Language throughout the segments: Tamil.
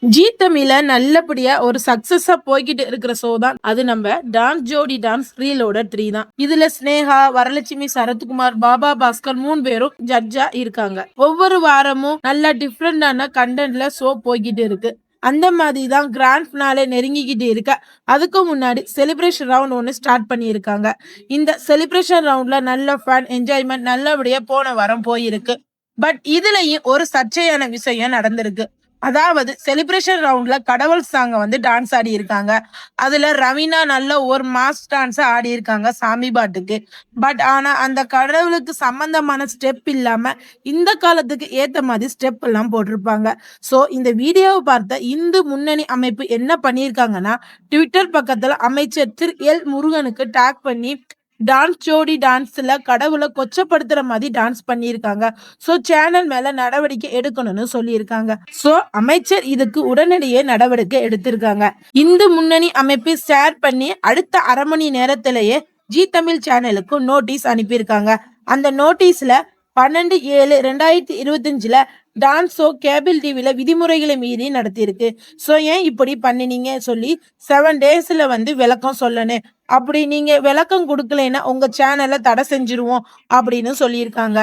ஜீ தமிழ்ல நல்லபடியா ஒரு சக்சஸா போய்கிட்டு இருக்கிற ஷோ தான் அது நம்ம டான்ஸ் ஜோடி டான்ஸ் ரீலோடர் 3 தான். இதுல ஸ்னேகா, வரலட்சுமி, சரத்குமார், பாபா பாஸ்கர் 3 பேரும் ஜட்ஜா இருக்காங்க. ஒவ்வொரு வாரமும் நல்ல டிஃப்ரெண்டான கண்டென்ட்ல ஷோ போய்கிட்டு இருக்கு. அந்த மாதிரி தான் கிராண்ட் ஃபினாலே நெருங்கிக்கிட்டு இருக்க. அதுக்கு முன்னாடி செலிப்ரேஷன் ரவுண்ட் ஒன்று ஸ்டார்ட் பண்ணியிருக்காங்க. இந்த செலிப்ரேஷன் ரவுண்ட்ல நல்ல ஃபன் என்ஜாய்மெண்ட் நல்லபடியா போன வாரம் போயிருக்கு. பட் இதுலயும் ஒரு சர்ச்சையான விஷயம் நடந்திருக்கு. அதாவது செலிப்ரேஷன் ரவுண்ட்ல கடவுள் சாங்க வந்து டான்ஸ் ஆடி இருக்காங்க. அதுல ரவீனா நல்ல ஒரு மாஸ் டான்ஸ் ஆடி இருக்காங்க சாமி பாட்டுக்கு. பட் ஆனா அந்த கடவுளுக்கு சம்பந்தமான ஸ்டெப் இல்லாம இந்த காலத்துக்கு ஏத்த மாதிரி ஸ்டெப் எல்லாம் போட்டிருப்பாங்க. சோ இந்த வீடியோவை பார்த்த இந்து முன்னணி அமைப்பு என்ன பண்ணியிருக்காங்கன்னா, ட்விட்டர் பக்கத்துல அமைச்சர் திரு எல் முருகனுக்கு டேக் பண்ணி டான்ஸ் ஜோடி டான்ஸ்ல கடவுளை கொச்சப்படுத்துற மாதிரி டான்ஸ் பண்ணியிருக்காங்க. சோ சேனல் மேல நடவடிக்கை எடுக்கணும்னு சொல்லியிருக்காங்க. சோ அமைச்சர் இதுக்கு உடனடியே நடவடிக்கை எடுத்திருக்காங்க. இந்து முன்னணி அமைப்பு ஷேர் பண்ணி அடுத்த அரை மணி நேரத்திலேயே ஜி தமிழ் சேனலுக்கு நோட்டீஸ் அனுப்பியிருக்காங்க. அந்த நோட்டீஸ்ல 12/7/2025 டான்ஸ் ஷோ கேபிள் டிவில விதிமுறைகளை மீறி நடத்தியிருக்கு. ஸோ ஏன் இப்படி பண்ணினீங்க சொல்லி 7 டேஸ்ல வந்து விளக்கம் சொல்லணும். அப்படி நீங்க விளக்கம் கொடுக்கலைன்னா உங்க சேனலை தடை செஞ்சிருவோம் அப்படின்னு சொல்லியிருக்காங்க.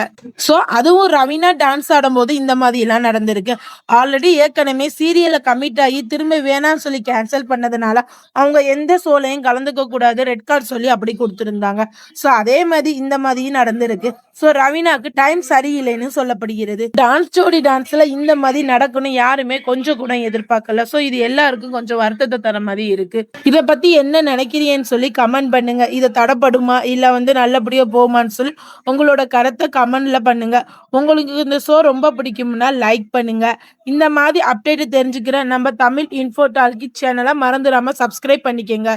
ஸோ அதுவும் ரவீனா டான்ஸ் ஆடும்போது இந்த மாதிரி எல்லாம் நடந்திருக்கு. ஆல்ரெடி ஏற்கனவே சீரியலை கமிட் ஆகி திரும்ப வேணாம்னு சொல்லி கேன்சல் பண்ணதுனால அவங்க எந்த ஷோலையும் கலந்துக்க கூடாது ரெட் கார்டு சொல்லி அப்படி கொடுத்துருந்தாங்க. ஸோ அதே மாதிரி இந்த மாதிரியும் நடந்திருக்கு. ஸோ ரவீனாக்கு டைம் சரியில்லைன்னு சொல்லப்படுகிறது. டான்ஸ் ஜோடி டான்ஸ்ல இந்த மாதிரி நடக்கணும் யாருமே கொஞ்சம் கூட எதிர்பார்க்கல. ஸோ இது எல்லாருக்கும் கொஞ்சம் வருத்தத்தை தர மாதிரி இருக்கு. இதை பத்தி என்ன நினைக்கிறீன்னு சொல்லி கமெண்ட் பண்ணுங்க. இதை தடைப்படுமா இல்ல வந்து நல்லபடியா போமான்னு சொல்லி உங்களோட கருத்தை கமெண்ட்ல பண்ணுங்க. உங்களுக்கு இந்த ஷோ ரொம்ப பிடிக்கும்னா லைக் பண்ணுங்க. இந்த மாதிரி அப்டேட் தெரிஞ்சுக்கிற நம்ம தமிழ் இன்ஃபோ டால்கி சேனலை மறந்துடாம சப்ஸ்கிரைப் பண்ணிக்கங்க.